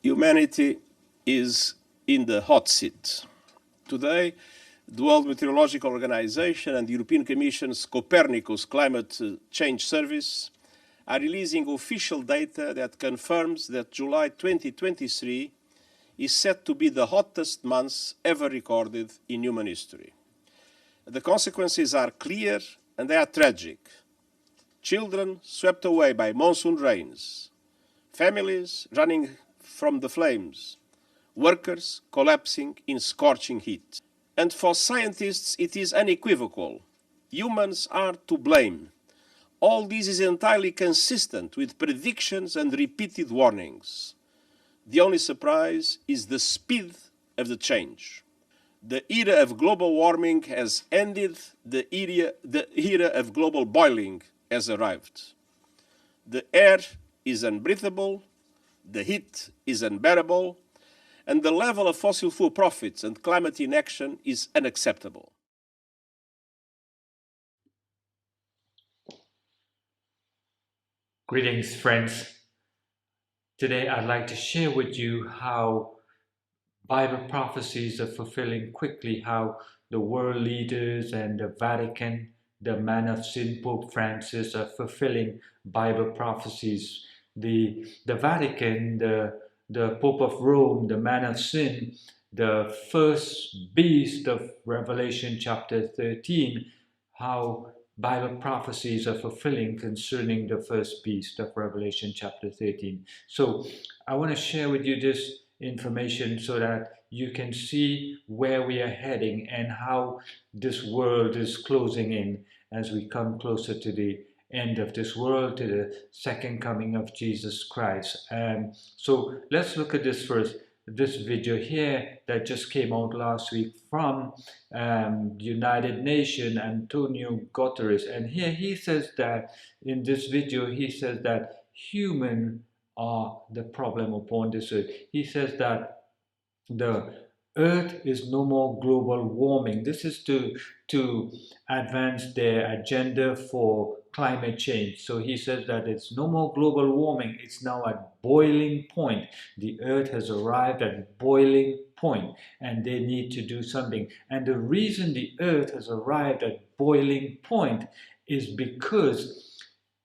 Humanity is in the hot seat. Today, the World Meteorological Organization and the European Commission's Copernicus Climate Change Service are releasing official data that confirms that July 2023 is set to be the hottest month ever recorded in human history. The consequences are clear and they are tragic. Children swept away by monsoon rains, families running from the flames, workers collapsing in scorching heat. And for scientists, it is unequivocal. Humans are to blame. All this is entirely consistent with predictions and repeated warnings. The only surprise is the speed of the change. The era of global warming has ended, the era of global boiling has arrived. The air is unbreathable, the heat is unbearable, and the level of fossil fuel profits and climate inaction is unacceptable. Greetings, friends. Today I'd like to share with you how Bible prophecies are fulfilling quickly, how the world leaders and the Vatican, the man of sin, Pope Francis, are fulfilling Bible prophecies. The Vatican, the Pope of Rome, the man of sin, the first beast of Revelation chapter 13, how Bible prophecies are fulfilling concerning the first beast of Revelation chapter 13. So I want to share with you this information so that you can see where we are heading and how this world is closing in as we come closer to the end of this world, to the second coming of Jesus Christ. So let's look at this first. This video here that just came out last week from the United Nations, Antonio Guterres. And here he says that, in this video, he says that humans are the problem upon this earth. He says that the earth is no more global warming. This is to advance their agenda for climate change. So he says that it's no more global warming. It's now at boiling point. The earth has arrived at boiling point and they need to do something. And the reason the earth has arrived at boiling point is because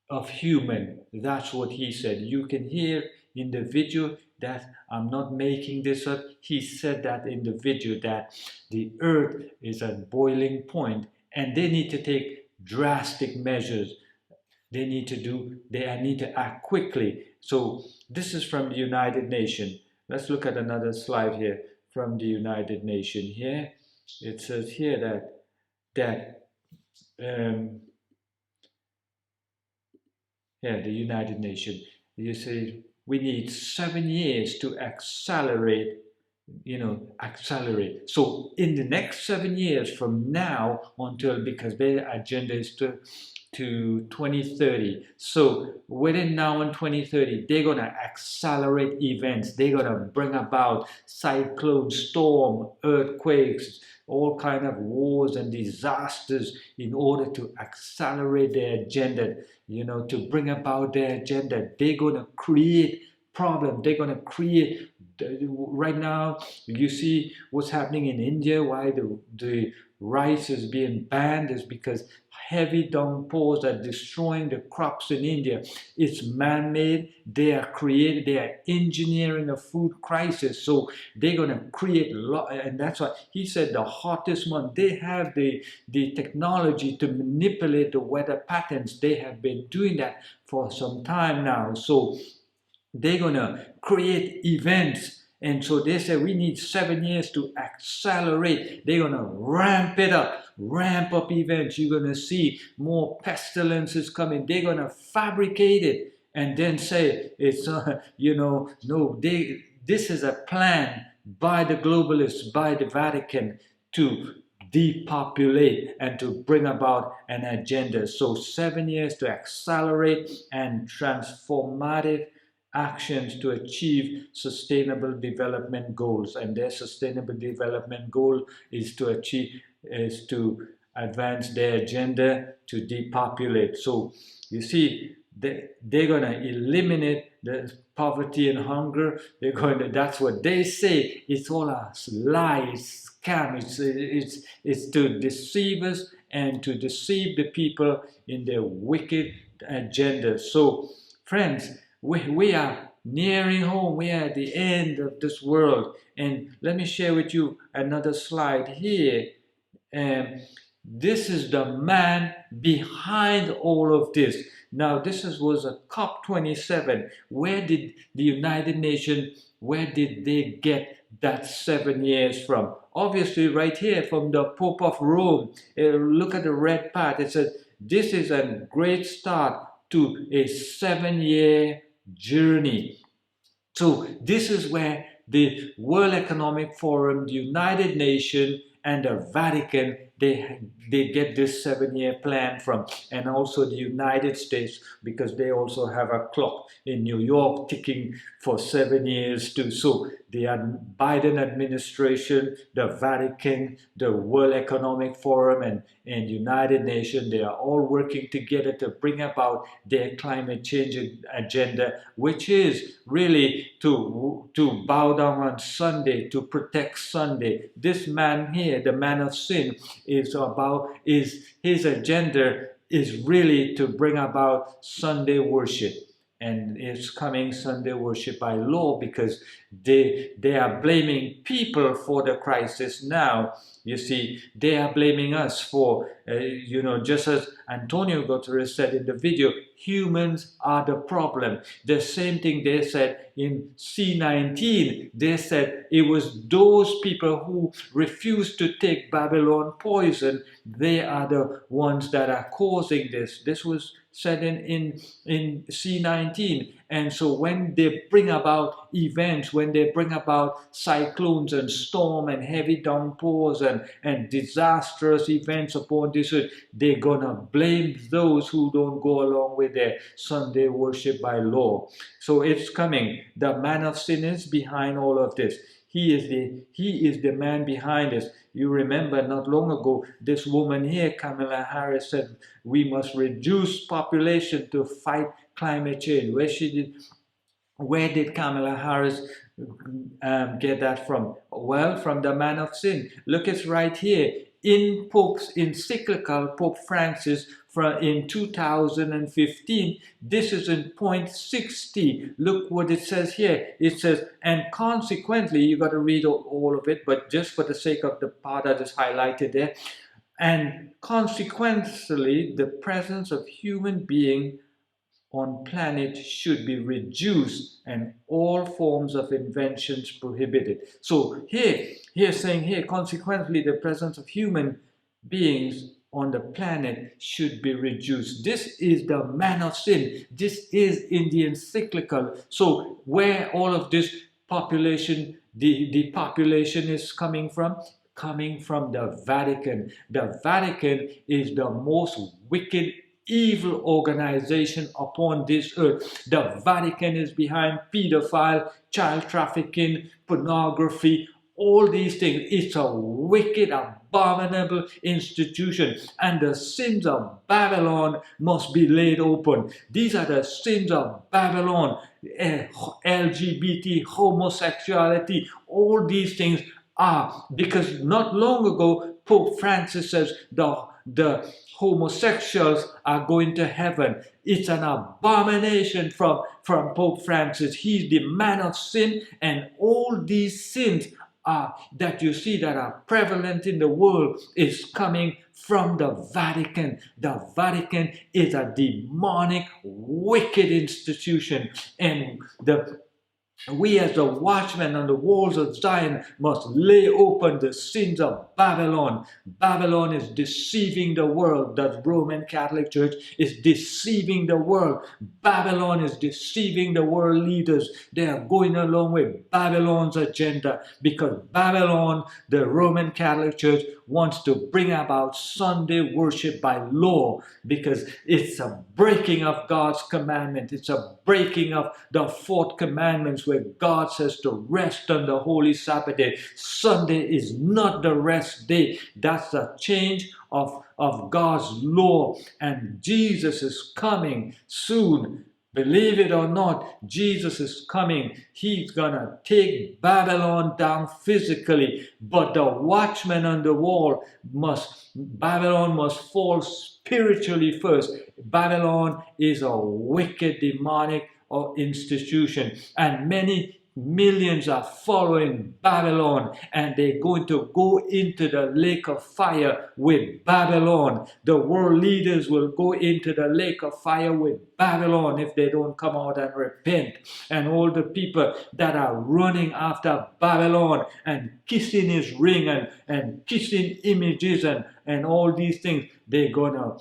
of human. That's what he said. You can hear in the video that I'm not making this up. He said that in the video that the earth is at boiling point and they need to take drastic measures. They need to act quickly. So this is from the United Nations. Let's look at another slide here from the United Nations. Here it says here that the United Nations, you say we need 7 years to accelerate. So in the next 7 years from now until, because their agenda is to 2030. So within now and 2030, they're going to accelerate events. They're going to bring about cyclones, storm, earthquakes, all kind of wars and disasters in order to accelerate their agenda, to bring about their agenda. They're going to create problems. They're going to create, right now, you see what's happening in India, why the rice is being banned is because heavy downpours are destroying the crops in India. It's man-made. They are engineering a food crisis. So they're going to create, and that's why he said the hottest month. They have the technology to manipulate the weather patterns. They have been doing that for some time now. So they're going to create events. And so they say we need 7 years to accelerate. They're going to ramp up events. You're going to see more pestilences coming. They're going to fabricate it and then say it's, this is a plan by the globalists, by the Vatican to depopulate and to bring about an agenda. So 7 years to accelerate and transformative actions to achieve sustainable development goals. And their sustainable development goal is to advance their agenda to depopulate. So you see, they're going to eliminate the poverty and hunger. They're going to, that's what they say. It's all a lie, it's scam. It's to deceive us and to deceive the people in their wicked agenda. So, friends, we are nearing home. We are at the end of this world. And let me share with you another slide here. This is the man behind all of this. Now, this was a COP27. Where did the United Nations, where did they get that 7 years from? Obviously, right here from the Pope of Rome. Look at the red part. It says, this is a great start to a 7-year journey. So this is where the World Economic Forum, the United Nations, and the Vatican, they get this 7-year plan from, and also the United States, because they also have a clock in New York ticking for 7 years too. So the Biden administration, the Vatican, the World Economic Forum, and United Nations, they are all working together to bring about their climate change agenda, which is really to bow down on Sunday, to protect Sunday. This man here, the man of sin, his agenda is really to bring about Sunday worship. And it's coming Sunday worship by law, because they are blaming people for the crisis now. You see, they are blaming us for, just as Antonio Guterres said in the video, humans are the problem. The same thing they said in C19. They said it was those people who refused to take Babylon poison. They are the ones that are causing this. This was said in C19. And so when they bring about events, when they bring about cyclones and storm and heavy downpours and disastrous events upon this earth, they're gonna blame those who don't go along with their Sunday worship by law. So it's coming. The man of sin is behind all of this. He is the man behind this. You remember not long ago, this woman here, Kamala Harris, said we must reduce population to fight climate change. Where did Kamala Harris get that from? Well, from the man of sin. Look, it's right here. In Pope's encyclical, Pope Francis, in 2015, this is in point 60. Look what it says here. It says, and consequently, you got to read all of it, but just for the sake of the part that is highlighted there, and consequently, the presence of human being on planet should be reduced and all forms of inventions prohibited. So here saying here, consequently, the presence of human beings on the planet should be reduced. This is the man of sin. This is in the encyclical. So where all of this population, the population is coming from? Coming from the Vatican. The Vatican is the most wicked, evil organization upon this earth. The Vatican is behind pedophile, child trafficking, pornography, all these things. It's a wicked, abominable institution, and the sins of Babylon must be laid open. These are the sins of Babylon. LGBT, homosexuality, all these things are, because not long ago Pope Francis says the homosexuals are going to heaven. It's an abomination from Pope Francis. He's the man of sin, and all these sins that you see that are prevalent in the world is coming from the Vatican. The Vatican is a demonic, wicked institution, and we as the watchmen on the walls of Zion must lay open the sins of Babylon. Babylon is deceiving the world. The Roman Catholic Church is deceiving the world. Babylon is deceiving the world leaders. They are going along with Babylon's agenda, because Babylon, the Roman Catholic Church, wants to bring about Sunday worship by law, because it's a breaking of God's commandment. It's a breaking of the fourth commandments, where God says to rest on the holy Sabbath day. Sunday is not the rest day. That's a change of God's law, and Jesus is coming soon. Believe it or not, Jesus is coming. He's gonna take Babylon down physically, but the watchman on the wall Babylon must fall spiritually first. Babylon is a wicked, demonic institution, and many millions are following Babylon, and they're going to go into the lake of fire with Babylon. The world leaders will go into the lake of fire with Babylon if they don't come out and repent. And all the people that are running after Babylon and kissing his ring and kissing images and all these things, they're gonna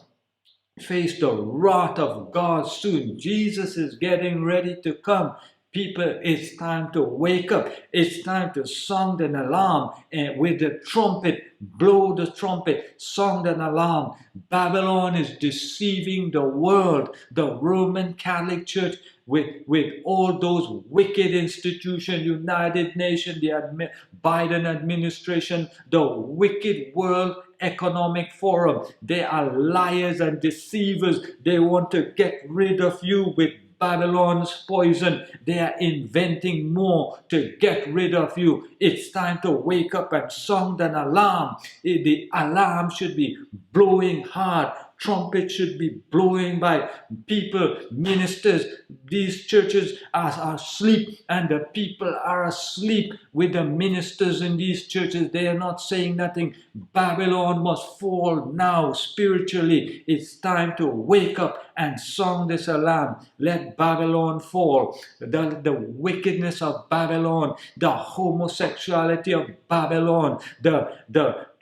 face the wrath of God soon. Jesus is getting ready to come. People, it's time to wake up. It's time to sound an alarm, and with the trumpet, blow the trumpet, sound an alarm. Babylon is deceiving the world. The Roman Catholic Church, with all those wicked institutions, United Nations, the Biden administration, the wicked World Economic Forum. They are liars and deceivers. They want to get rid of you with Babylon's poison. They are inventing more to get rid of you. It's time to wake up and sound an alarm. The alarm should be blowing hard. Trumpet should be blowing by people, ministers. These churches are asleep, and the people are asleep with the ministers in these churches. They are not saying nothing. Babylon must fall now spiritually. It's time to wake up and sound this alarm. Let Babylon fall. The wickedness of Babylon, the homosexuality of Babylon, the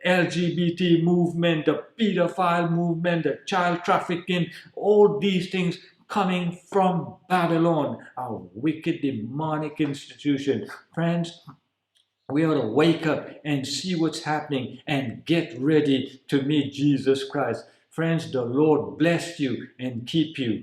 LGBT movement, the pedophile movement, the child trafficking, all these things coming from Babylon, a wicked demonic institution. Friends, we ought to wake up and see what's happening and get ready to meet Jesus Christ. Friends, the Lord bless you and keep you.